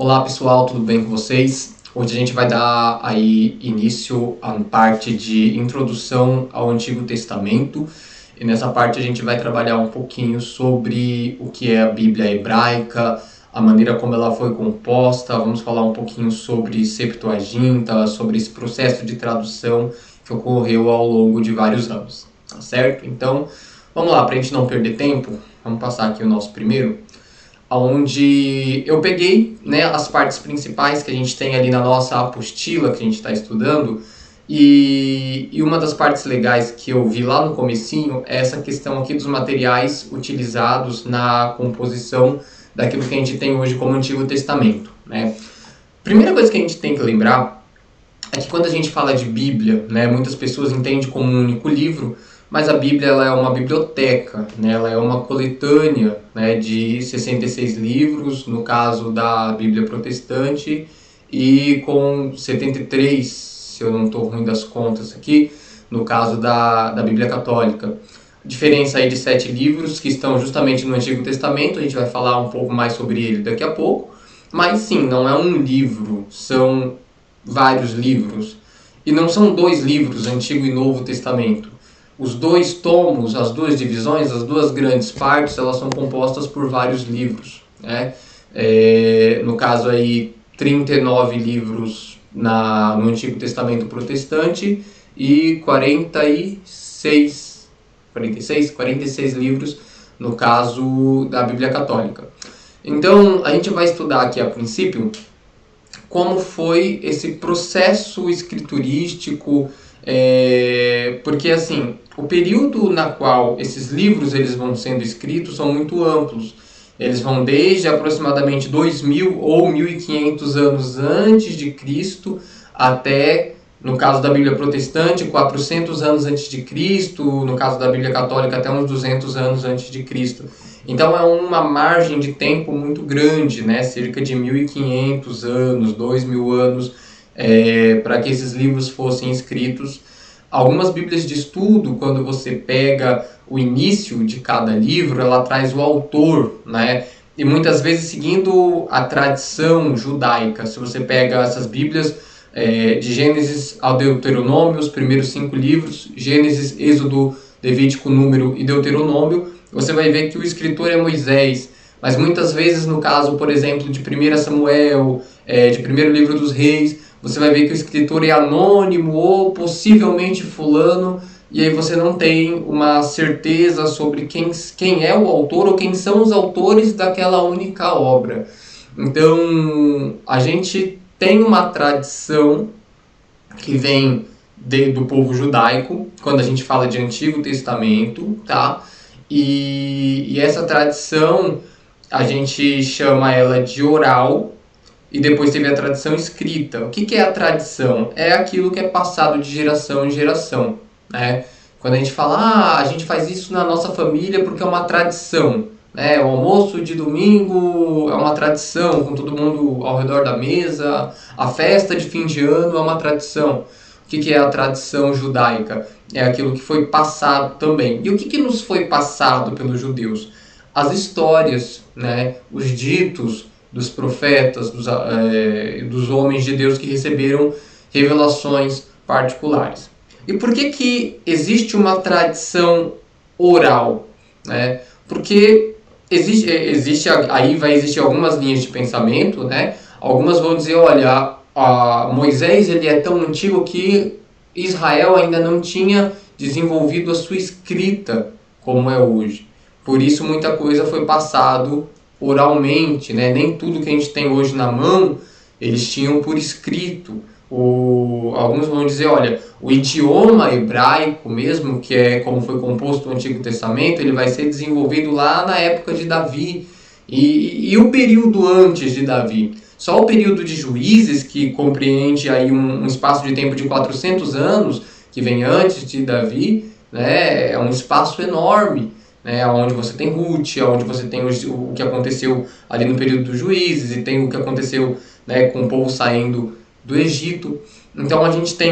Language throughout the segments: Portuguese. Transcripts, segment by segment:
Olá pessoal, tudo bem com vocês? Hoje a gente vai dar aí início à parte de introdução ao Antigo Testamento e nessa parte a gente vai trabalhar um pouquinho sobre o que é a Bíblia hebraica, a maneira como ela foi composta, vamos falar um pouquinho sobre Septuaginta, sobre esse processo de tradução que ocorreu ao longo de vários anos, tá certo? Então, vamos lá, para a gente não perder tempo, vamos passar aqui o nosso primeiro, onde eu peguei, né, as partes principais que a gente tem ali na nossa apostila que a gente está estudando, e uma das partes legais que eu vi lá no comecinho é essa questão aqui dos materiais utilizados na composição daquilo que a gente tem hoje como Antigo Testamento, né? Primeira coisa que a gente tem que lembrar é que quando a gente fala de Bíblia, né, muitas pessoas entendem como um único livro, mas a Bíblia ela é uma biblioteca, né, ela é uma coletânea, né, de 66 livros, no caso da Bíblia protestante, e com 73, se eu não estou ruim das contas aqui, no caso da Bíblia católica. Diferença aí de 7 livros que estão justamente no Antigo Testamento, a gente vai falar um pouco mais sobre ele daqui a pouco, mas sim, não é um livro, são vários livros. E não são dois livros, Antigo e Novo Testamento. Os dois tomos, as duas divisões, as duas grandes partes, elas são compostas por vários livros, né? No caso aí, 39 livros no Antigo Testamento protestante e 46 livros no caso da Bíblia católica. Então, a gente vai estudar aqui a princípio como foi esse processo escriturístico, porque assim, o período na qual esses livros eles vão sendo escritos são muito amplos. Eles vão desde aproximadamente 2000 ou 1500 anos antes de Cristo até, no caso da Bíblia protestante, 400 anos antes de Cristo, no caso da Bíblia católica até uns 200 anos antes de Cristo. Então é uma margem de tempo muito grande, né? Cerca de 1500 anos, 2000 anos, para que esses livros fossem escritos. Algumas bíblias de estudo, quando você pega o início de cada livro, ela traz o autor, né? E muitas vezes seguindo a tradição judaica. Se você pega essas bíblias de Gênesis ao Deuteronômio, os primeiros 5 livros, Gênesis, Êxodo, Levítico, Número e Deuteronômio, você vai ver que o escritor é Moisés, mas muitas vezes no caso, por exemplo, de 1 Samuel, de 1º livro dos Reis, você vai ver que o escritor é anônimo ou possivelmente fulano, e aí você não tem uma certeza sobre quem é o autor ou quem são os autores daquela única obra. Então, a gente tem uma tradição que vem do povo judaico, quando a gente fala de Antigo Testamento, tá? E essa tradição, a gente chama ela de oral, e depois teve a tradição escrita. O que é a tradição? É aquilo que é passado de geração em geração, né? Quando a gente fala, a gente faz isso na nossa família porque é uma tradição, né? O almoço de domingo é uma tradição, com todo mundo ao redor da mesa, a festa de fim de ano é uma tradição. O que é a tradição judaica? É aquilo que foi passado também. E o que nos foi passado pelos judeus? As histórias, né? Os ditos dos profetas, dos homens de Deus que receberam revelações particulares. E por que existe uma tradição oral, né? Porque aí vai existir algumas linhas de pensamento, né? Algumas vão dizer, olha, Moisés ele é tão antigo que Israel ainda não tinha desenvolvido a sua escrita como é hoje. Por isso muita coisa foi passado oralmente, né? Nem tudo que a gente tem hoje na mão eles tinham por escrito. Alguns vão dizer, olha, o idioma hebraico mesmo, que é como foi composto o Antigo Testamento, ele vai ser desenvolvido lá na época de Davi e o período antes de Davi. Só o período de Juízes, que compreende aí um espaço de tempo de 400 anos, que vem antes de Davi, né? É um espaço enorme, né? Onde você tem Ruth, onde você tem o que aconteceu ali no período dos Juízes, e tem o que aconteceu, né, com o povo saindo do Egito. Então a gente tem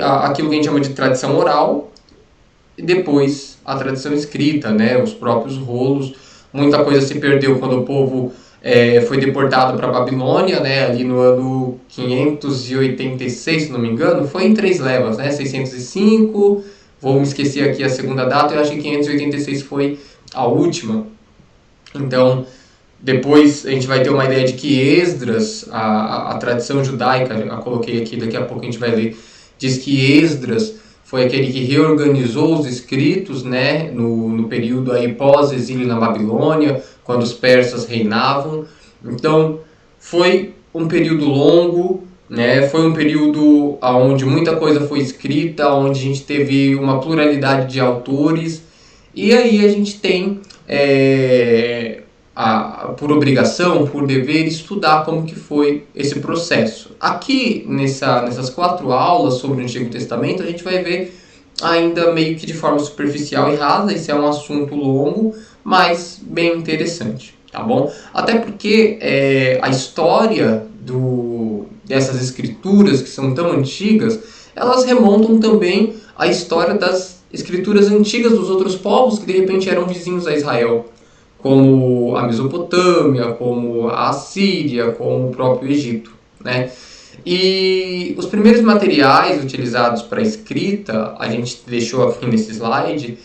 aquilo que a gente chama de tradição oral e depois a tradição escrita, né, os próprios rolos. Muita coisa se perdeu quando o povo foi deportado para a Babilônia, né, ali no ano 586, se não me engano, foi em 3 levas, né, 605, vou me esquecer aqui a segunda data, eu acho que 586 foi a última. Então, depois a gente vai ter uma ideia de que Esdras, a tradição judaica, eu coloquei aqui, daqui a pouco a gente vai ler, diz que Esdras foi aquele que reorganizou os escritos, né, no período aí pós-exílio na Babilônia, quando os persas reinavam. Então, foi um período longo, né, foi um período onde muita coisa foi escrita, onde a gente teve uma pluralidade de autores, e aí a gente tem, por obrigação, por dever, estudar como que foi esse processo. Aqui, nessas 4 aulas sobre o Antigo Testamento, a gente vai ver ainda meio que de forma superficial e rasa, isso é um assunto longo, mas bem interessante, tá bom? Até porque a história dessas escrituras que são tão antigas, elas remontam também à história das escrituras antigas dos outros povos que de repente eram vizinhos a Israel, como a Mesopotâmia, como a Assíria, como o próprio Egito, né? E os primeiros materiais utilizados para escrita, a gente deixou aqui nesse slide,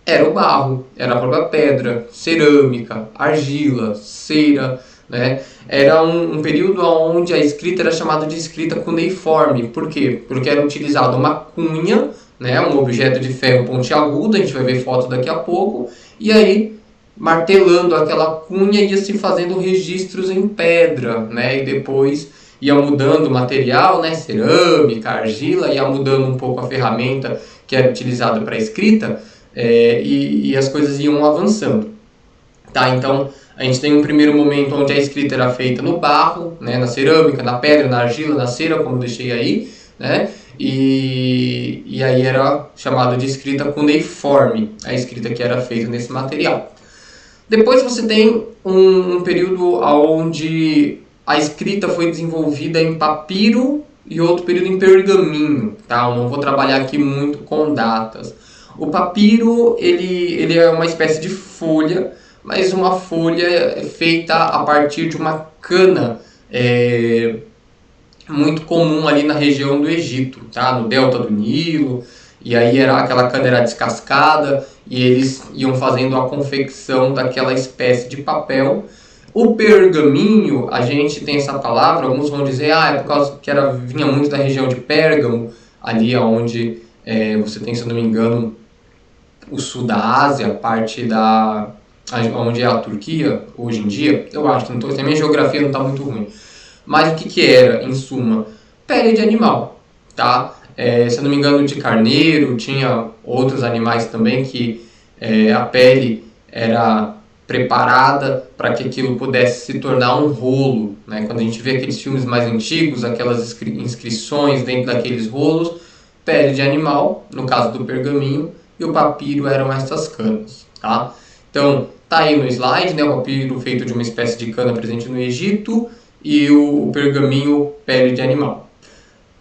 era o barro, era a própria pedra, cerâmica, argila, cera, né? Era um período onde a escrita era chamada de escrita cuneiforme. Por quê? Porque era utilizada uma cunha, né? Um objeto de ferro pontiagudo, a gente vai ver foto daqui a pouco, e aí martelando aquela cunha ia se fazendo registros em pedra, né? E depois ia mudando o material, né? Cerâmica, argila, ia mudando um pouco a ferramenta que era utilizada para a escrita, e as coisas iam avançando. Tá? Então, a gente tem um primeiro momento onde a escrita era feita no barro, né? Na cerâmica, na pedra, na argila, na cera, como deixei aí, né? E aí era chamado de escrita cuneiforme, a escrita que era feita nesse material. Depois você tem um período onde a escrita foi desenvolvida em papiro e outro período em pergaminho, tá? Eu não vou trabalhar aqui muito com datas. O papiro, ele é uma espécie de folha, mas uma folha feita a partir de uma cana muito comum ali na região do Egito, tá? No delta do Nilo, e aí aquela cana era descascada e eles iam fazendo a confecção daquela espécie de papel. O pergaminho, a gente tem essa palavra, alguns vão dizer, é por causa que vinha muito da região de Pérgamo, ali onde você tem, se eu não me engano, o sul da Ásia, parte onde é a Turquia, hoje em dia, eu acho que a minha geografia não está muito ruim. Mas o que era, em suma? Pele de animal, tá? Se eu não me engano, de carneiro, tinha outros animais também que a pele era preparada para que aquilo pudesse se tornar um rolo, né? Quando a gente vê aqueles filmes mais antigos, aquelas inscrições dentro daqueles rolos, pele de animal, no caso do pergaminho, e o papiro eram essas canas, tá? Então, tá aí no slide, né? O papiro feito de uma espécie de cana presente no Egito e o pergaminho, pele de animal.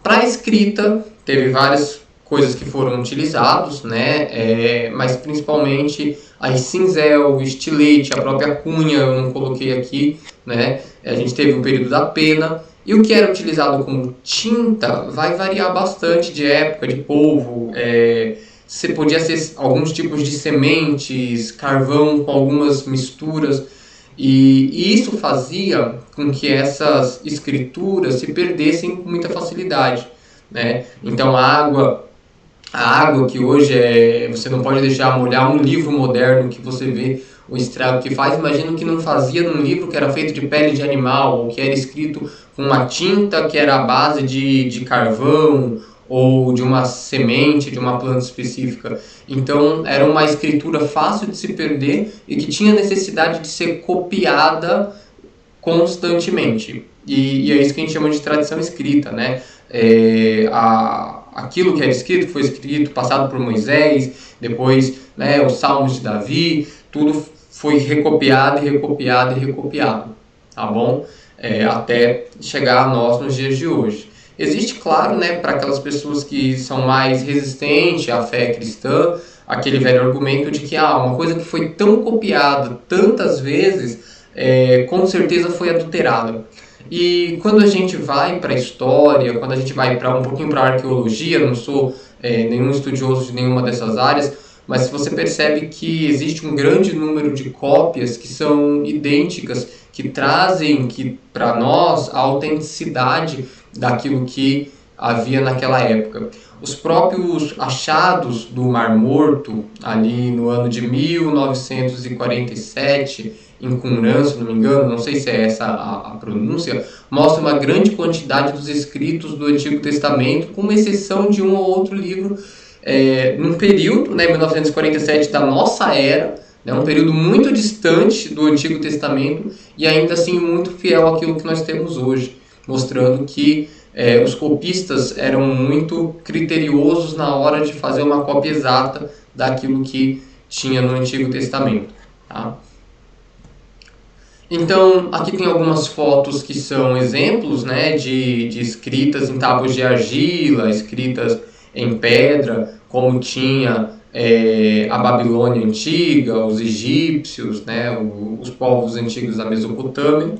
Para a escrita, teve várias coisas que foram utilizadas, né? Mas principalmente a cinzel, o estilete, a própria cunha, eu não coloquei aqui, né? A gente teve o período da pena, e o que era utilizado como tinta vai variar bastante de época, de polvo, podia ser alguns tipos de sementes, carvão com algumas misturas, e isso fazia com que essas escrituras se perdessem com muita facilidade, né? Então a água que hoje você não pode deixar molhar um livro moderno que você vê o estrago que faz, imagino que não fazia num livro que era feito de pele de animal, ou que era escrito com uma tinta que era à base de carvão, ou de uma semente, de uma planta específica. Então era uma escritura fácil de se perder e que tinha necessidade de ser copiada constantemente. E é isso que a gente chama de tradição escrita, né? Aquilo que era escrito foi escrito, passado por Moisés, depois, né, os Salmos de Davi, tudo foi recopiado e recopiado e recopiado, tá bom? Até chegar a nós nos dias de hoje. Existe, claro, né, para aquelas pessoas que são mais resistentes à fé cristã, aquele velho argumento de que uma coisa que foi tão copiada tantas vezes, com certeza foi adulterada. E quando a gente vai para a história, quando a gente vai um pouquinho para a arqueologia, não sou nenhum estudioso de nenhuma dessas áreas, mas se você percebe que existe um grande número de cópias que são idênticas, que trazem para nós a autenticidade daquilo que havia naquela época. Os próprios achados do Mar Morto, ali no ano de 1947, em Qumran, se não me engano, não sei se é essa a pronúncia, mostra uma grande quantidade dos escritos do Antigo Testamento, com exceção de um ou outro livro, num período, 1947, da nossa era, um período muito distante do Antigo Testamento e ainda assim muito fiel àquilo que nós temos hoje, mostrando que os copistas eram muito criteriosos na hora de fazer uma cópia exata daquilo que tinha no Antigo Testamento. Tá? Então, aqui tem algumas fotos que são exemplos de escritas em tábuas de argila, escritas em pedra, como tinha a Babilônia antiga, os egípcios, os povos antigos da Mesopotâmia.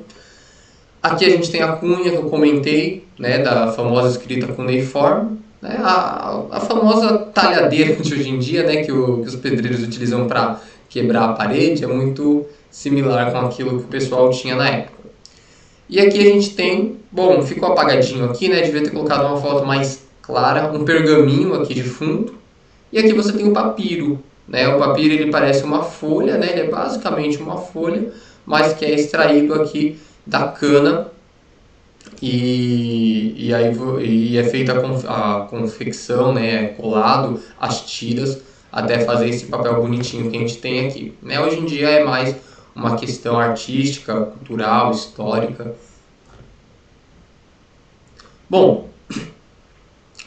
Aqui a gente tem a cunha que eu comentei, da famosa escrita cuneiforme, a famosa talhadeira de hoje em dia, que os pedreiros utilizam para quebrar a parede, é muito similar com aquilo que o pessoal tinha na época. E aqui a gente tem, ficou apagadinho aqui, devia ter colocado uma foto mais clara, um pergaminho aqui de fundo, e aqui você tem o papiro. O papiro ele parece uma folha, ele é basicamente uma folha, mas que é extraído aqui da cana e é feita a confecção, colado as tiras até fazer esse papel bonitinho que a gente tem aqui. Hoje em dia é mais uma questão artística, cultural, histórica. Bom,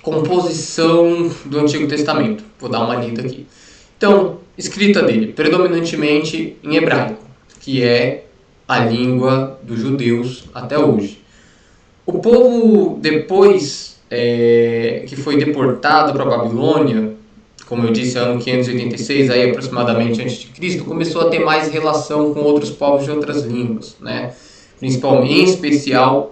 composição do Antigo Testamento. Vou dar uma lida aqui. Então, escrita dele, predominantemente em hebraico, que é a língua dos judeus até hoje. O povo, depois que foi deportado para a Babilônia, como eu disse, ano 586, aí aproximadamente antes de Cristo, começou a ter mais relação com outros povos de outras línguas, principalmente, em especial,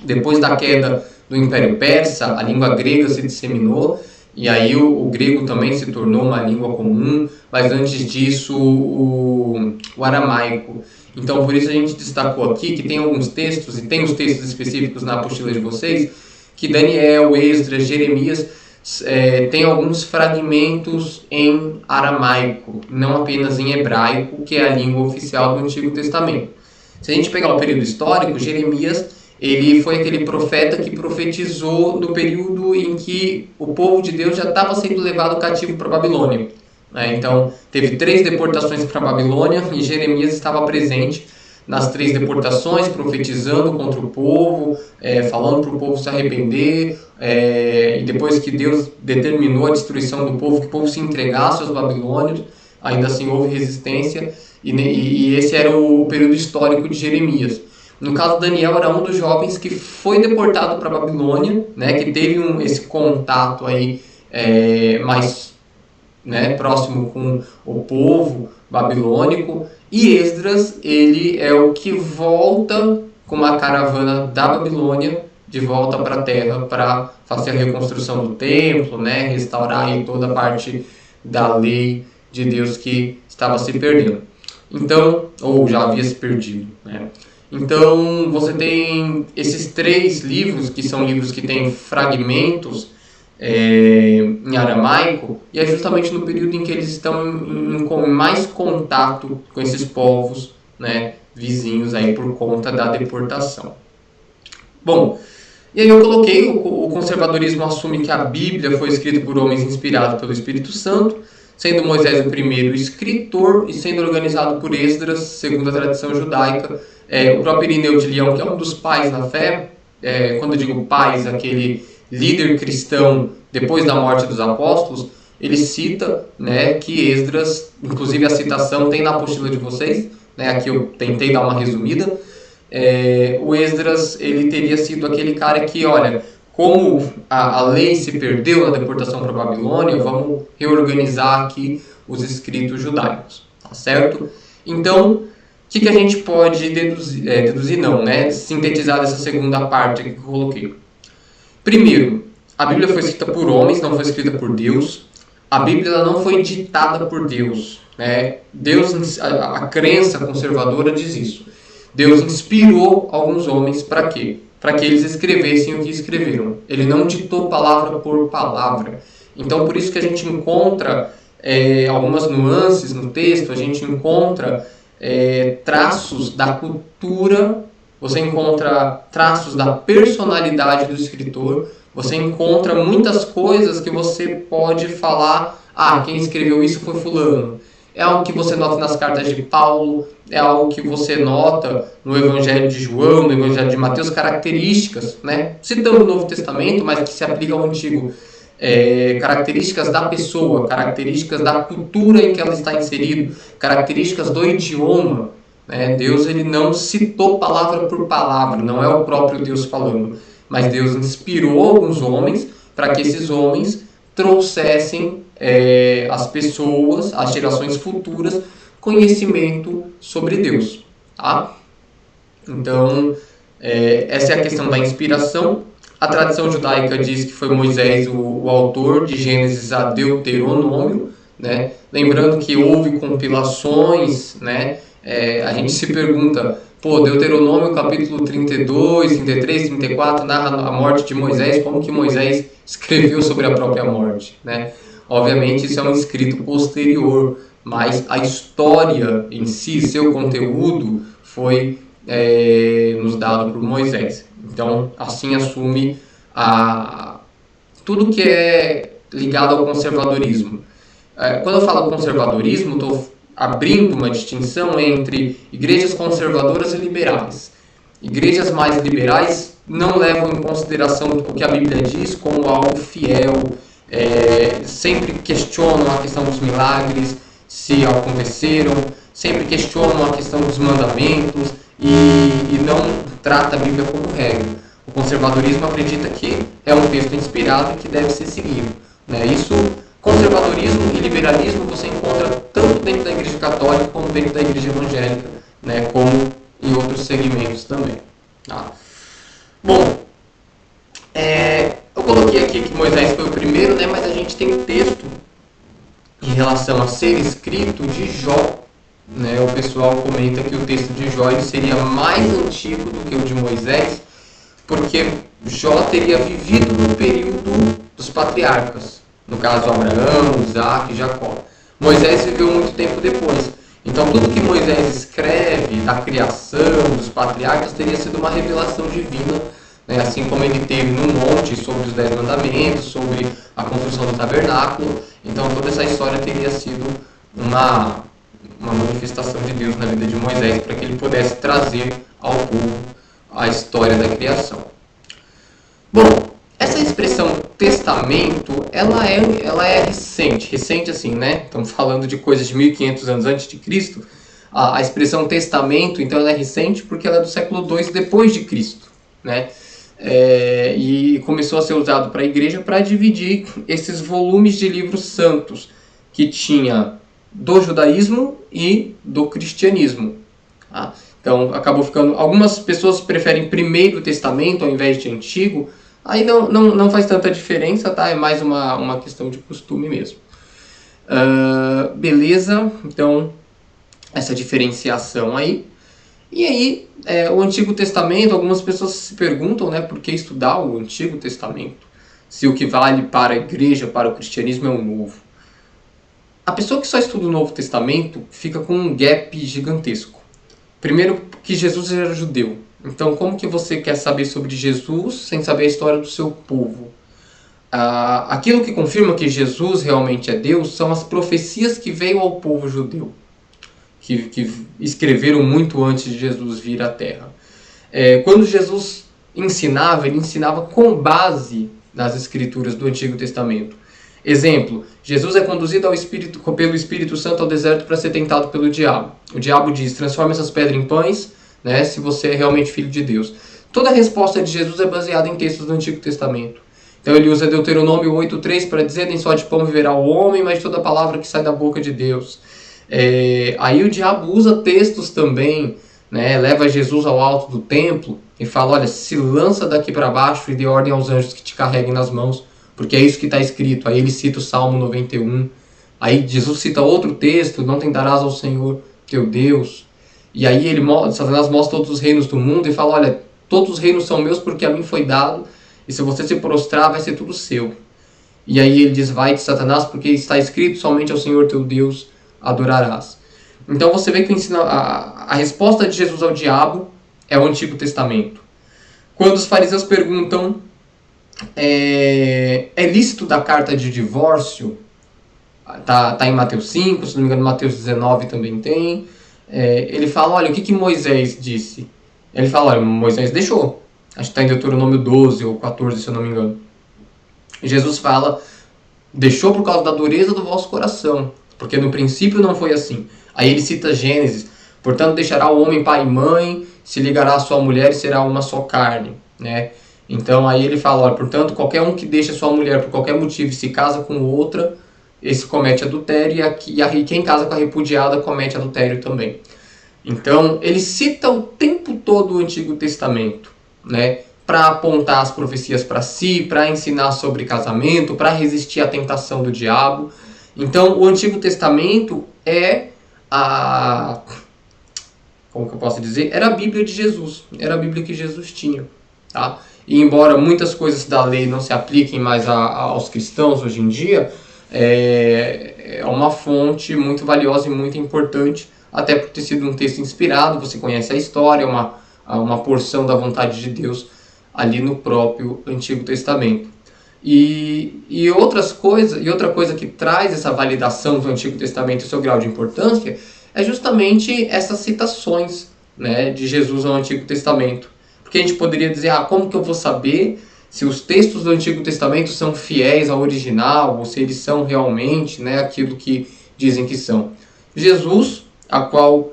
depois da queda do Império Persa, a língua grega se disseminou, e aí o grego também se tornou uma língua comum, mas antes disso o aramaico. Então, por isso a gente destacou aqui que tem alguns textos, e tem os textos específicos na apostila de vocês, que Daniel, Esdras, Jeremias tem alguns fragmentos em aramaico, não apenas em hebraico, que é a língua oficial do Antigo Testamento. Se a gente pegar o período histórico, Jeremias ele foi aquele profeta que profetizou no período em que o povo de Deus já estava sendo levado cativo para a Babilônia. Então, teve 3 deportações para a Babilônia e Jeremias estava presente nas 3 deportações, profetizando contra o povo, falando para o povo se arrepender, e depois que Deus determinou a destruição do povo, que o povo se entregasse aos babilônios, ainda assim houve resistência, e esse era o período histórico de Jeremias. No caso, Daniel era um dos jovens que foi deportado para a Babilônia, que teve esse contato aí, mais próximo com o povo babilônico. E Esdras, ele é o que volta com uma caravana da Babilônia de volta para a terra para fazer a reconstrução do templo, restaurar aí toda a parte da lei de Deus que estava se perdendo. Então, ou já havia se perdido, Então, você tem esses 3 livros, que são livros que têm fragmentos em aramaico, e é justamente no período em que eles estão em mais contato com esses povos vizinhos aí por conta da deportação. Bom, e aí eu coloquei, o conservadorismo assume que a Bíblia foi escrita por homens inspirados pelo Espírito Santo, sendo Moisés o primeiro escritor e sendo organizado por Esdras, segundo a tradição judaica. O próprio Irineu de Leão, que é um dos pais da fé, quando eu digo pais, aquele líder cristão depois da morte dos apóstolos, ele cita que Esdras, inclusive a citação tem na apostila de vocês, aqui eu tentei dar uma resumida, o Esdras ele teria sido aquele cara que, olha, como a lei se perdeu na deportação para a Babilônia, vamos reorganizar aqui os escritos judaicos, tá certo? Então, que a gente pode deduzir não, né? Sintetizar dessa segunda parte que eu coloquei. Primeiro, a Bíblia foi escrita por homens, não foi escrita por Deus. A Bíblia ela não foi ditada por Deus, né? Deus, a crença conservadora diz isso. Deus inspirou alguns homens para quê? Para que eles escrevessem o que escreveram. Ele não ditou palavra por palavra. Então, por isso que a gente encontra algumas nuances no texto, a gente encontra traços da cultura, você encontra traços da personalidade do escritor, você encontra muitas coisas que você pode falar, quem escreveu isso foi fulano. É algo que você nota nas cartas de Paulo, é algo que você nota no Evangelho de João, no Evangelho de Mateus, características, né? Citando o Novo Testamento, mas que se aplica ao Antigo. Características da pessoa, características da cultura em que ela está inserida, características do idioma. Né? Deus ele não citou palavra por palavra, não é o próprio Deus falando, mas Deus inspirou alguns homens para que esses homens trouxessem às pessoas, às gerações futuras, conhecimento sobre Deus. Tá? Então, essa é a questão da inspiração. A tradição judaica diz que foi Moisés o autor de Gênesis a Deuteronômio, né? Lembrando que houve compilações, né? A gente se pergunta, Deuteronômio capítulo 32, 33, 34 narra a morte de Moisés, como que Moisés escreveu sobre a própria morte, né? Obviamente isso é um escrito posterior, mas a história em si, seu conteúdo, foi nos dado por Moisés. Então, assim assume tudo que é ligado ao conservadorismo. Quando eu falo conservadorismo, estou abrindo uma distinção entre igrejas conservadoras e liberais. Igrejas mais liberais não levam em consideração o que a Bíblia diz como algo fiel, sempre questionam a questão dos milagres, se aconteceram, sempre questionam a questão dos mandamentos e não trata a Bíblia como regra. O conservadorismo acredita que é um texto inspirado e que deve ser seguido. Né? Isso, conservadorismo e liberalismo você encontra tanto dentro da Igreja Católica como dentro da Igreja Evangélica, né? Como em outros segmentos também. Tá? Bom, eu coloquei aqui que Moisés foi o primeiro, né? Mas a gente tem um texto em relação a ser escrito de Jó. Né? O pessoal comenta que o texto de Jó ele seria mais antigo do que o de Moisés, porque Jó teria vivido no período dos patriarcas, no caso Abraão, Isaac e Jacó. Moisés viveu muito tempo depois. Então tudo que Moisés escreve da criação dos patriarcas teria sido uma revelação divina, né? Assim como ele teve no monte sobre os 10 mandamentos, sobre a construção do tabernáculo. Então toda essa história teria sido uma manifestação de Deus na vida de Moisés para que ele pudesse trazer ao povo a história da criação. Bom, essa expressão testamento, ela é recente assim, né? Estamos falando de coisas de 1500 anos antes de Cristo. A expressão testamento, então, ela é recente porque ela é do século II depois de Cristo, né? E começou a ser usado para a igreja para dividir esses volumes de livros santos que tinha do judaísmo e do cristianismo. Tá? Então acabou ficando. Algumas pessoas preferem Primeiro Testamento ao invés de Antigo. Aí não faz tanta diferença, tá? É mais uma questão de costume mesmo. Beleza, então essa diferenciação aí. E aí, o Antigo Testamento, algumas pessoas se perguntam, né, por que estudar o Antigo Testamento? Se o que vale para a igreja, para o cristianismo é o Novo. A pessoa que só estuda o Novo Testamento fica com um gap gigantesco. Primeiro, que Jesus era judeu. Então, como que você quer saber sobre Jesus sem saber a história do seu povo? Aquilo que confirma que Jesus realmente é Deus são as profecias que veio ao povo judeu, que escreveram muito antes de Jesus vir à Terra. Quando Jesus ensinava, ele ensinava com base nas escrituras do Antigo Testamento. Exemplo, Jesus é conduzido pelo Espírito Santo ao deserto para ser tentado pelo diabo. O diabo diz, transforma essas pedras em pães, né, se você é realmente filho de Deus. Toda a resposta de Jesus é baseada em textos do Antigo Testamento. Então ele usa Deuteronômio 8:3 para dizer, nem só de pão viverá o homem, mas de toda a palavra que sai da boca de Deus. Aí o diabo usa textos também, né? Leva Jesus ao alto do templo e fala, olha, se lança daqui para baixo e dê ordem aos anjos que te carreguem nas mãos, porque é isso que está escrito. Aí ele cita o Salmo 91. Aí Jesus cita outro texto, não tentarás ao Senhor teu Deus. E aí Satanás mostra todos os reinos do mundo e fala, olha, todos os reinos são meus porque a mim foi dado, e se você se prostrar vai ser tudo seu. E aí ele diz, vai de Satanás, porque está escrito, somente ao Senhor teu Deus adorarás. Então você vê que a resposta de Jesus ao diabo é o Antigo Testamento. Quando os fariseus perguntam, é lícito dar carta de divórcio? Tá em Mateus 5, se não me engano Mateus 19 também tem. Ele fala, olha, o que Moisés disse? Ele fala, olha, Moisés deixou. Acho que está em Deuteronômio 12 ou 14, se eu não me engano. E Jesus fala, deixou por causa da dureza do vosso coração, porque no princípio não foi assim. Aí ele cita Gênesis, portanto deixará o homem pai e mãe, se ligará à sua mulher e será uma só carne, né? Então aí ele fala, olha, portanto qualquer um que deixa sua mulher por qualquer motivo e se casa com outra, esse comete adultério, e quem casa com a repudiada comete adultério também. Então ele cita o tempo todo o Antigo Testamento, né? Para apontar as profecias para si, para ensinar sobre casamento, para resistir à tentação do diabo. Então o Antigo Testamento como que eu posso dizer? Era a Bíblia de Jesus, era a Bíblia que Jesus tinha, tá? E embora muitas coisas da lei não se apliquem mais aos cristãos hoje em dia, é uma fonte muito valiosa e muito importante, até por ter sido um texto inspirado, você conhece a história, uma porção da vontade de Deus ali no próprio Antigo Testamento. E outra coisa que traz essa validação do Antigo Testamento e o seu grau de importância é justamente essas citações, né, de Jesus ao Antigo Testamento. Porque a gente poderia dizer, como que eu vou saber se os textos do Antigo Testamento são fiéis ao original, ou se eles são realmente, né, aquilo que dizem que são. Jesus, a qual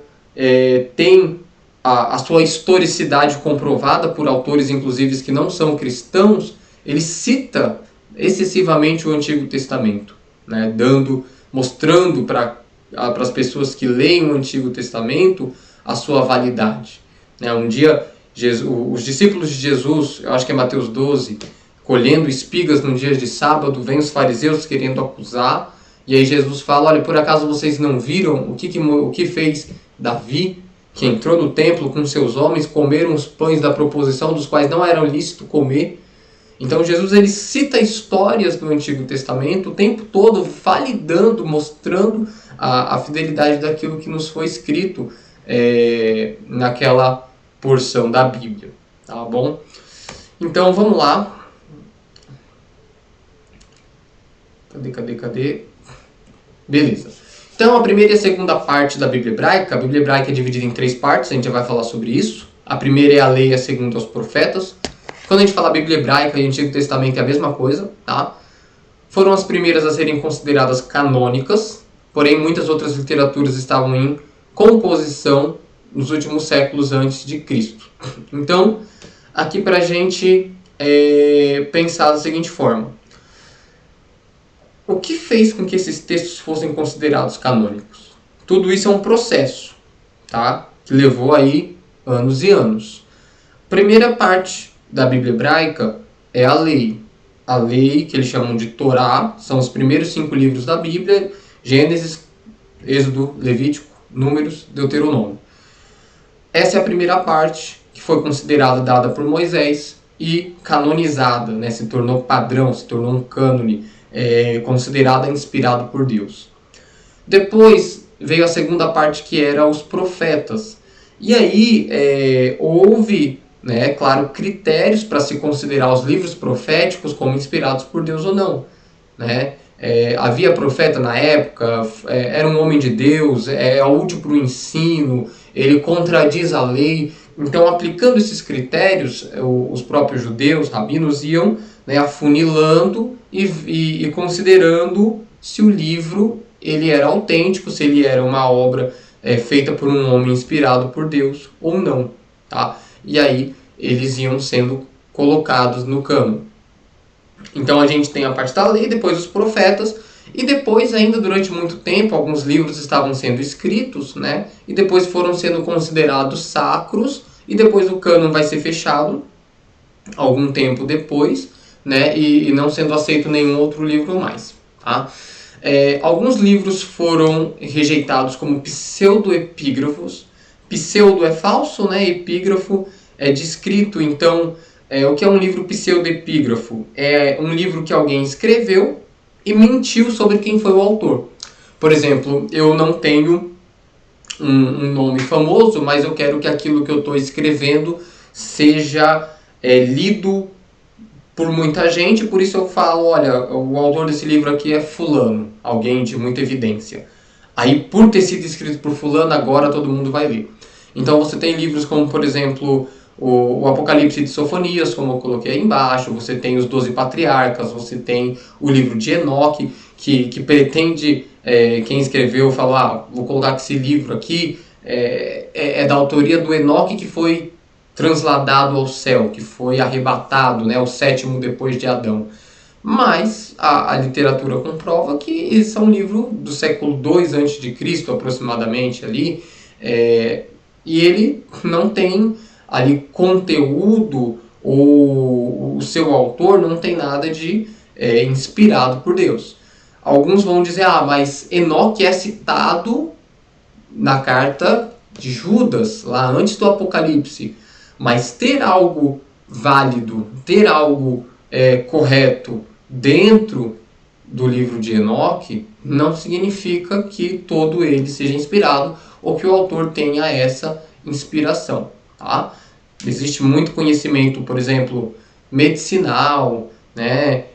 tem a sua historicidade comprovada por autores, inclusive, que não são cristãos, ele cita excessivamente o Antigo Testamento, né, mostrando para as pessoas que leem o Antigo Testamento a sua validade. Um dia, os discípulos de Jesus, eu acho que é Mateus 12, colhendo espigas no dia de sábado, vem os fariseus querendo acusar, e aí Jesus fala, olha, por acaso vocês não viram o que fez Davi, que entrou no templo com seus homens, comeram os pães da proposição, dos quais não era lícito comer? Então Jesus ele cita histórias do Antigo Testamento o tempo todo, validando, mostrando a fidelidade daquilo que nos foi escrito naquela porção da Bíblia, tá bom? Então vamos lá. Cadê? Beleza. Então a primeira e a segunda parte da Bíblia Hebraica, a Bíblia Hebraica é dividida em 3 partes, a gente já vai falar sobre isso. A primeira é a lei, a segunda aos profetas. Quando a gente fala Bíblia Hebraica e Antigo Testamento é a mesma coisa, tá? Foram as primeiras a serem consideradas canônicas, porém muitas outras literaturas estavam em composição nos últimos séculos antes de Cristo. Então, aqui para a gente pensar da seguinte forma. O que fez com que esses textos fossem considerados canônicos? Tudo isso é um processo, tá? Que levou aí anos e anos. Primeira parte da Bíblia Hebraica é a lei. A lei, que eles chamam de Torá, são os primeiros 5 livros da Bíblia, Gênesis, Êxodo, Levítico, Números, Deuteronômio. Essa é a primeira parte que foi considerada dada por Moisés e canonizada, né? Se tornou padrão, se tornou um cânone, considerada inspirado por Deus. Depois veio a segunda parte, que era os profetas. E aí houve, né, claro, critérios para se considerar os livros proféticos como inspirados por Deus ou não, né? Havia profeta na época, era um homem de Deus, é útil para o ensino, ele contradiz a lei. Então, aplicando esses critérios, os próprios judeus, rabinos, iam, né, afunilando e considerando se o livro ele era autêntico, se ele era uma obra feita por um homem inspirado por Deus ou não, tá? E aí eles iam sendo colocados no cânon. Então a gente tem a parte da lei, depois os profetas, E depois, ainda durante muito tempo, alguns livros estavam sendo escritos, né? E depois foram sendo considerados sacros, e depois o cânon vai ser fechado algum tempo depois, né? E não sendo aceito nenhum outro livro mais, tá? Alguns livros foram rejeitados como pseudoepígrafos. Pseudo é falso, né? Epígrafo é descrito. Então, o que é um livro pseudoepígrafo? É um livro que alguém escreveu e mentiu sobre quem foi o autor. Por exemplo, eu não tenho um nome famoso, mas eu quero que aquilo que eu estou escrevendo seja lido por muita gente, por isso eu falo, olha, o autor desse livro aqui é fulano, alguém de muita evidência. Aí, por ter sido escrito por fulano, agora todo mundo vai ler. Então você tem livros como, por exemplo, o Apocalipse de Sofonias, como eu coloquei aí embaixo, você tem os 12 Patriarcas, você tem o livro de Enoque, que pretende, quem escreveu, falar, vou colocar que esse livro aqui é da autoria do Enoque, que foi transladado ao céu, que foi arrebatado, né, o sétimo depois de Adão. Mas a literatura comprova que esse é um livro do século II a.C., aproximadamente, ali, e ele não tem ali conteúdo, ou o seu autor não tem nada de inspirado por Deus. Alguns vão dizer, mas Enoque é citado na carta de Judas, lá antes do Apocalipse. Mas ter algo válido, ter algo correto dentro do livro de Enoque não significa que todo ele seja inspirado ou que o autor tenha essa inspiração. Tá? Existe muito conhecimento, por exemplo, medicinal, né?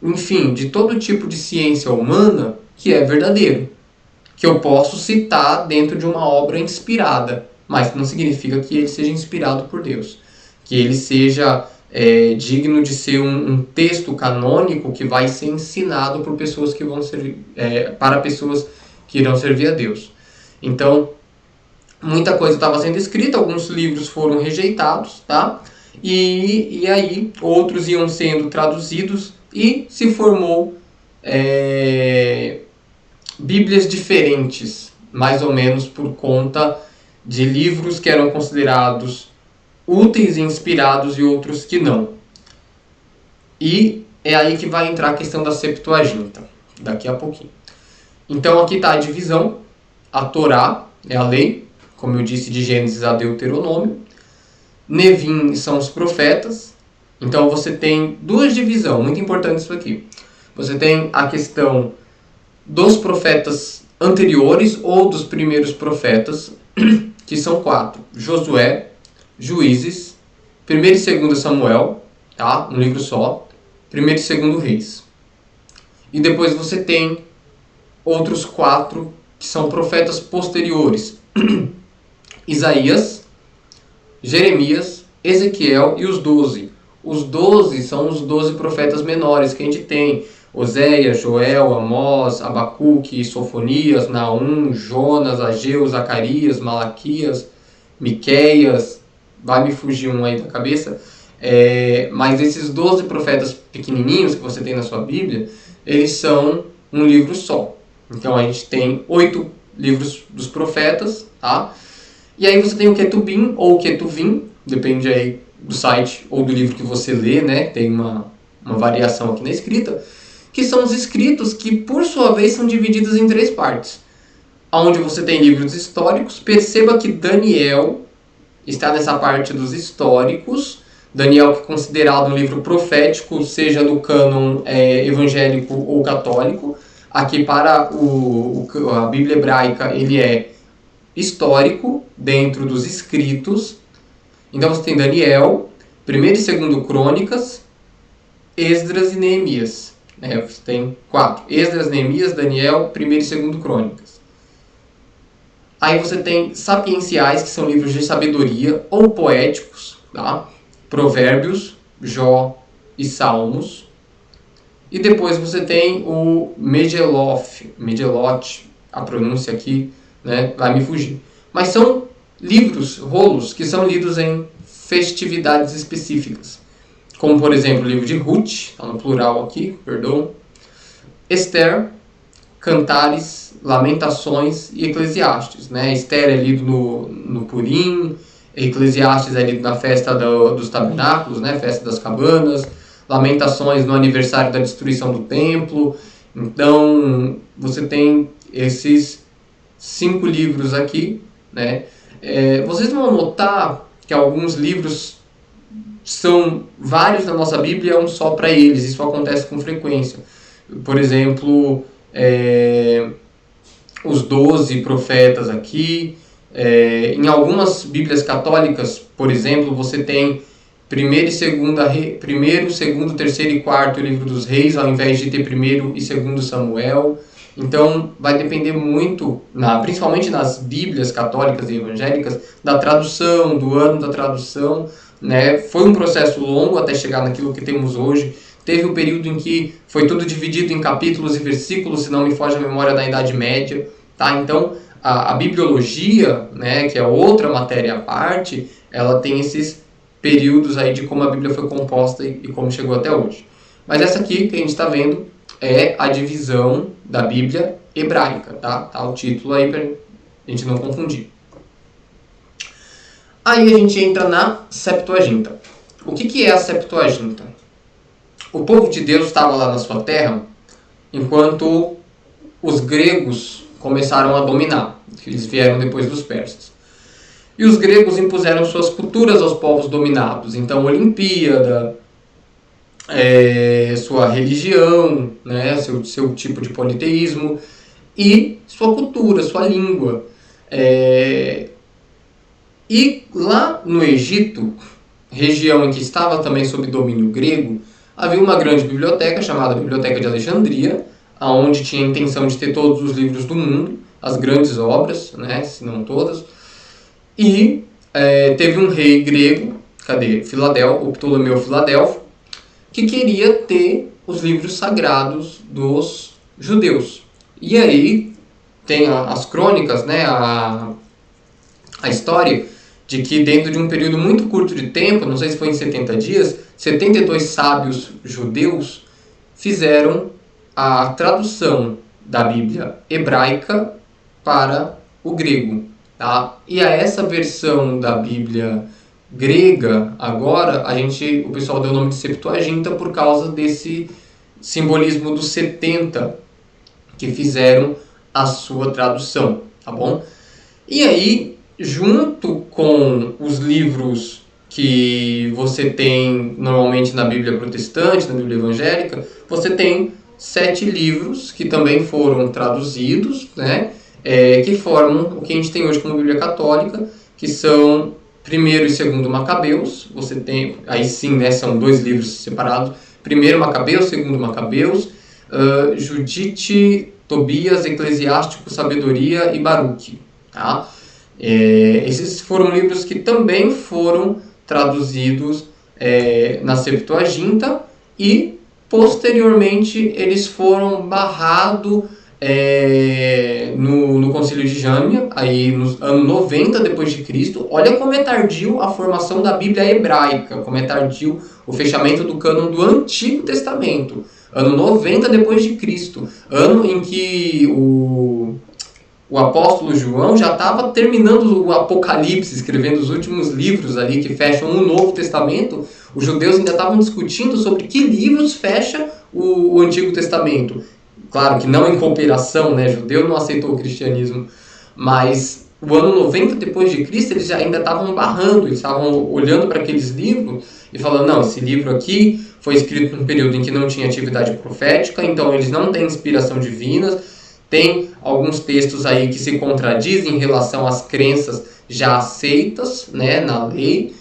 Enfim, de todo tipo de ciência humana que é verdadeiro, que eu posso citar dentro de uma obra inspirada, mas não significa que ele seja inspirado por Deus, que ele seja digno de ser um texto canônico que vai ser ensinado por pessoas que vão servir, para pessoas que irão servir a Deus. Então, muita coisa estava sendo escrita, alguns livros foram rejeitados, tá? E aí outros iam sendo traduzidos e se formou Bíblias diferentes, mais ou menos por conta de livros que eram considerados úteis e inspirados e outros que não. E é aí que vai entrar a questão da Septuaginta, daqui a pouquinho. Então aqui está a divisão. A Torá é a lei, como eu disse, de Gênesis a Deuteronômio. Nevim são os profetas. Então você tem duas divisões, muito importante isso aqui. Você tem a questão dos profetas anteriores ou dos primeiros profetas, que são 4. Josué, Juízes, 1 e 2 Samuel, tá? Um livro só, 1 e 2 Reis. E depois você tem outros 4 que são profetas posteriores. Isaías, Jeremias, Ezequiel e os 12. Os 12 são os 12 profetas menores que a gente tem. Oséias, Joel, Amós, Abacuque, Sofonias, Naum, Jonas, Ageu, Zacarias, Malaquias, Miqueias, vai me fugir um aí da cabeça, mas esses 12 profetas pequenininhos que você tem na sua Bíblia, eles são um livro só. Então a gente tem 8 livros dos profetas, tá? E aí você tem o Ketubim ou o Ketuvim, depende aí do site ou do livro que você lê, né? Tem uma variação aqui na escrita, que são os escritos que, por sua vez, são divididos em 3 partes. Onde você tem livros históricos, perceba que Daniel está nessa parte dos históricos. Daniel, que é considerado um livro profético, seja do cânon evangélico ou católico. Aqui, para a Bíblia hebraica, ele é histórico, dentro dos escritos. Então você tem Daniel, 1 e 2 Crônicas, Esdras e Neemias. Você tem 4. Esdras, Neemias, Daniel, 1 e 2 Crônicas. Aí você tem sapienciais, que são livros de sabedoria, ou poéticos, tá? Provérbios, Jó e Salmos. E depois você tem o Megelote, a pronúncia aqui, né, vai me fugir. Mas são livros, rolos, que são lidos em festividades específicas. Como, por exemplo, o livro de Ruth, está no plural aqui, perdão. Esther, Cantares, Lamentações e Eclesiastes, né? Esther é lido no Purim, Eclesiastes é lido na festa dos tabernáculos, né? Festa das cabanas, Lamentações no aniversário da destruição do templo. Então, você tem esses 5 livros aqui, né? Vocês vão notar que alguns livros são vários na nossa Bíblia, um só para eles. Isso acontece com frequência. Por exemplo, os 12 profetas aqui. Em algumas Bíblias católicas, por exemplo, você tem primeiro, segundo, terceiro e quarto livro dos reis, ao invés de ter primeiro e segundo Samuel. Então, vai depender muito, principalmente nas Bíblias católicas e evangélicas, da tradução, do ano da tradução, né? Foi um processo longo até chegar naquilo que temos hoje. Teve um período em que foi tudo dividido em capítulos e versículos, se não me foge a memória, da Idade Média. Tá? Então, a bibliologia, né, que é outra matéria à parte, ela tem esses períodos aí de como a Bíblia foi composta e como chegou até hoje. Mas essa aqui que a gente está vendo é a divisão da Bíblia hebraica, tá? Tá o título aí para a gente não confundir. Aí a gente entra na Septuaginta. O que é a Septuaginta? O povo de Deus estava lá na sua terra enquanto os gregos começaram a dominar. Eles vieram depois dos persas. E os gregos impuseram suas culturas aos povos dominados. Então, Olimpíada, sua religião, né, seu tipo de politeísmo e sua cultura, sua língua. E lá no Egito, região em que estava também sob domínio grego, havia uma grande biblioteca chamada Biblioteca de Alexandria, onde tinha a intenção de ter todos os livros do mundo, as grandes obras, né, se não todas. E teve um rei grego, o Ptolomeu Filadelfo, que queria ter os livros sagrados dos judeus. E aí tem as crônicas, né, a história de que dentro de um período muito curto de tempo, não sei se foi em 70 dias, 72 sábios judeus fizeram a tradução da Bíblia hebraica para o grego. Tá? E a essa versão da Bíblia grega, agora, o pessoal deu o nome de Septuaginta por causa desse simbolismo dos 70 que fizeram a sua tradução, tá bom? E aí, junto com os livros que você tem normalmente na Bíblia protestante, na Bíblia evangélica, você tem 7 livros que também foram traduzidos, né? Que formam o que a gente tem hoje como Bíblia católica, que são primeiro e segundo Macabeus. Você tem, aí sim, né, são 2 livros separados, primeiro Macabeus, segundo Macabeus, Judite, Tobias, Eclesiástico, Sabedoria e Baruque. Tá? Esses foram livros que também foram traduzidos na Septuaginta e posteriormente eles foram barrados no Concílio de Jâmia, aí no ano 90 depois de Cristo. Olha como é tardio a formação da Bíblia hebraica, como é tardio o fechamento do cânon do Antigo Testamento. Ano 90 depois de Cristo, ano em que o apóstolo João já estava terminando o Apocalipse, escrevendo os últimos livros ali que fecham o Novo Testamento. Os judeus ainda estavam discutindo sobre que livros fecha o Antigo Testamento. Claro que não em cooperação, né? Judeu não aceitou o cristianismo, mas o ano 90 depois de Cristo eles já ainda estavam barrando, eles estavam olhando para aqueles livros e falando, não, esse livro aqui foi escrito num período em que não tinha atividade profética, então eles não têm inspiração divina. Tem alguns textos aí que se contradizem em relação às crenças já aceitas, né, na lei.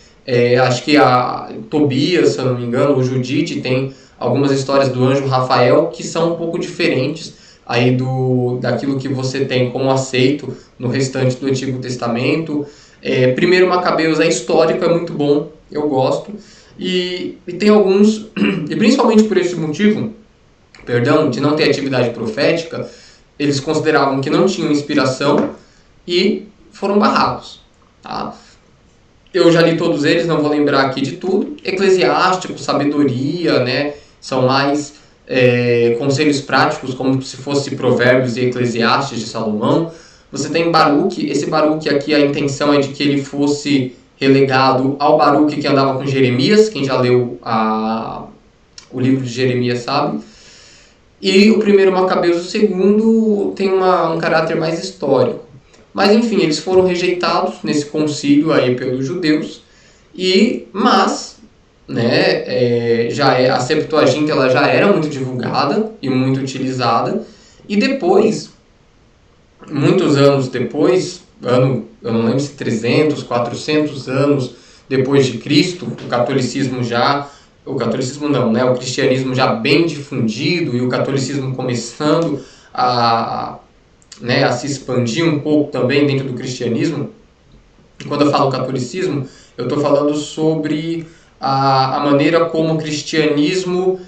Acho que a Tobias, se eu não me engano, o Judite tem algumas histórias do anjo Rafael que são um pouco diferentes aí daquilo que você tem como aceito no restante do Antigo Testamento. Primeiro Macabeus é histórico, é muito bom, eu gosto. E tem alguns, e principalmente por esse motivo, de não ter atividade profética, eles consideravam que não tinham inspiração e foram barrados. Tá? Eu já li todos eles, não vou lembrar aqui de tudo. Eclesiástico, Sabedoria, né, são mais conselhos práticos, como se fosse Provérbios e Eclesiastes de Salomão. Você tem Baruque. Esse Baruque aqui, a intenção é de que ele fosse relegado ao Baruque que andava com Jeremias. Quem já leu o livro de Jeremias sabe. E o primeiro Macabeus, o segundo, tem um caráter mais histórico. Mas enfim, eles foram rejeitados nesse concílio aí pelos judeus. Mas né, a Septuaginta ela já era muito divulgada e muito utilizada. E depois, muitos anos depois, eu não lembro se 300, 400 anos depois de Cristo, o cristianismo já bem difundido e o catolicismo começando a se expandir um pouco também dentro do cristianismo. E quando eu falo catolicismo, eu estou falando sobre a maneira como o cristianismo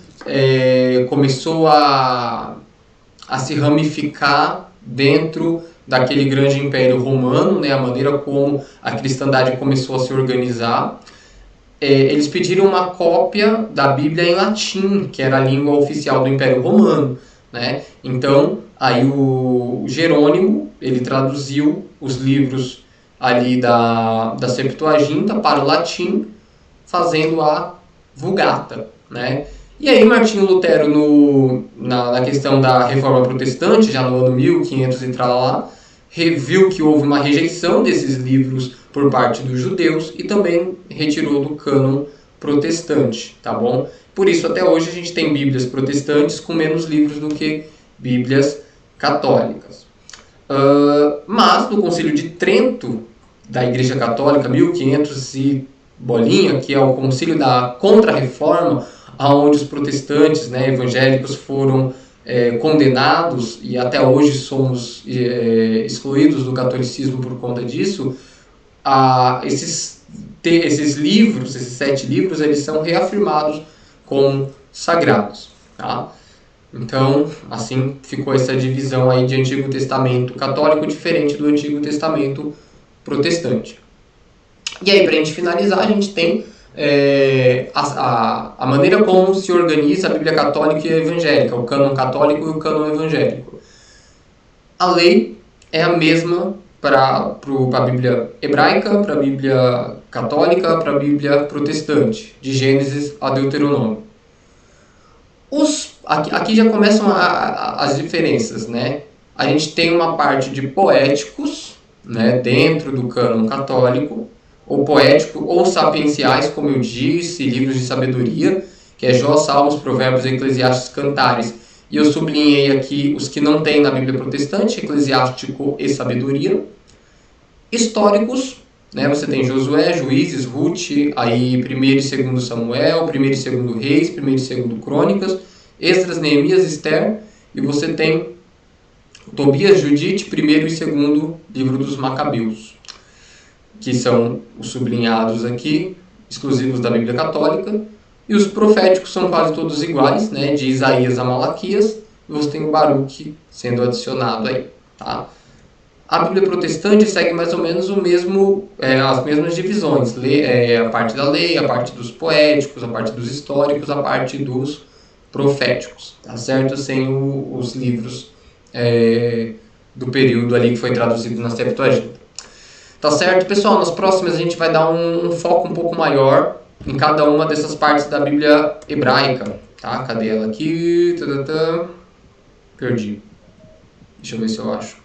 começou a se ramificar dentro daquele grande império romano, né? A maneira como a cristandade começou a se organizar. Eles pediram uma cópia da Bíblia em latim, que era a língua oficial do Império Romano, né? Então, aí o Jerônimo, ele traduziu os livros ali da Septuaginta para o latim, fazendo a Vulgata, né? E aí Martinho Lutero, na questão da Reforma Protestante, já no ano 1500 e tralá, viu que houve uma rejeição desses livros por parte dos judeus e também retirou do cânon protestante, tá bom? Por isso, até hoje, a gente tem bíblias protestantes com menos livros do que bíblias católicas. Mas, no Concílio de Trento, da Igreja Católica, 1500 e bolinha, que é o Concílio da Contra-Reforma, onde os protestantes, né, evangélicos foram condenados e até hoje somos excluídos do catolicismo por conta disso. Esses livros, esses 7 livros, eles são reafirmados como sagrados, tá? Então, assim ficou essa divisão aí de Antigo Testamento católico diferente do Antigo Testamento protestante. E aí, para a gente finalizar, a gente tem a maneira como se organiza a Bíblia católica e a evangélica, o cânon católico e o cânon evangélico. A lei é a mesma para a Bíblia hebraica, para a Bíblia católica, para a Bíblia protestante, de Gênesis a Deuteronômio. Aqui já começam as diferenças, né? A gente tem uma parte de poéticos, né, dentro do cânon católico, ou poético, ou sapienciais, como eu disse, livros de sabedoria, que é Jó, Salmos, Provérbios, Eclesiastes, Cantares. E eu sublinhei aqui os que não tem na Bíblia protestante, Eclesiástico e Sabedoria. Históricos, né? Você tem Josué, Juízes, Ruth, aí 1º e 2º Samuel, 1º e 2º Reis, 1º e 2º Crônicas, Esdras, Neemias, Esther, e você tem Tobias, Judite, 1º e 2º livro dos Macabeus, que são os sublinhados aqui, exclusivos da Bíblia Católica, e os proféticos são quase todos iguais, né? De Isaías a Malaquias, e você tem o Baruque sendo adicionado aí, tá? A Bíblia protestante segue mais ou menos as mesmas divisões, a parte da lei, a parte dos poéticos, a parte dos históricos, a parte dos proféticos, tá certo? Sem os livros do período ali que foi traduzido na Septuaginta. Tá certo, pessoal? Nas próximas a gente vai dar um foco um pouco maior em cada uma dessas partes da Bíblia hebraica, tá? Cadê ela aqui? Perdi. Deixa eu ver se eu acho.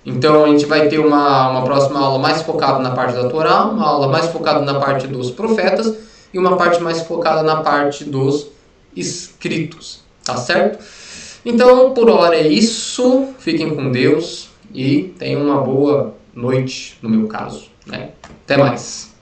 Então a gente vai ter uma próxima aula mais focada na parte da Torá, uma aula mais focada na parte dos profetas e uma parte mais focada na parte dos escritos, tá certo? Então, por hora é isso. Fiquem com Deus e tenham uma boa noite, no meu caso, né? Até mais.